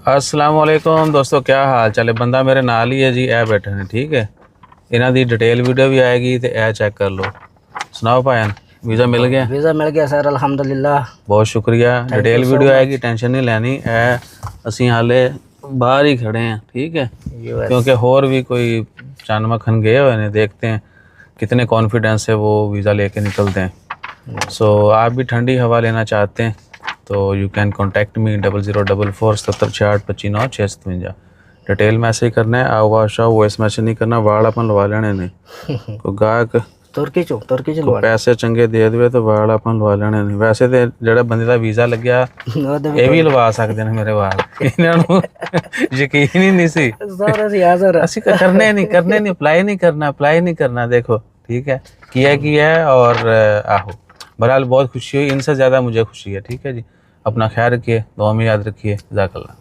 अस्सलाम वालेकुम दोस्तों, क्या हाल चाल है। बंदा मेरे नाल ही है जी, ए बैठे ने। ठीक है, इन्हां दी डिटेल वीडियो भी आएगी तो ए चेक कर लो। सुनाओ भाई, वीज़ा मिल गया? वीज़ा मिल गया सर, अल्हम्दुलिल्लाह। बहुत शुक्रिया। Thank detail you so video much. आएगी, टेंशन नहीं लेनी। असी हाले बाहर ही खड़े हैं, ठीक है, यूएस। क्योंकि होर भी कोई चांदमा खन गए हुए हैं, देखते हैं कितने कॉन्फिडेंस से वो वीज़ा लेके निकलते हैं। सो आप भी ठंडी हवा लेना चाहते हैं तो you can contact me 0044 77 66 25 9 657। Detail message करना है, आवाशा वॉइस मैसेज नहीं करना। वाल अपन लवा लेने ने कोई गाहक तुर्की चो को पैसे चंगे दे देवे तो वाल अपन लवा लेने ने। वैसे तो ਜਿਹੜਾ ਬੰਦੇ ਦਾ ਵੀਜ਼ਾ ਲੱਗਿਆ ਇਹ ਵੀ ਲਵਾ ਸਕਦੇ ਨੇ ਮੇਰੇ ਵਾਲ। ਇਹਨਾਂ ਨੂੰ ਯਕੀਨ ਹੀ ਨਹੀਂ ਸੀ सर ਅਸੀਂ करने नहीं अप्लाई नहीं करना। देखो ठीक है, किया है। और आहो बहरहाल बहुत खुशी हुई, इनसे ज़्यादा मुझे खुशी है। ठीक है जी, अपना ख्याल रखिए, दुआ में याद रखिए। जज़ाकल्लाह।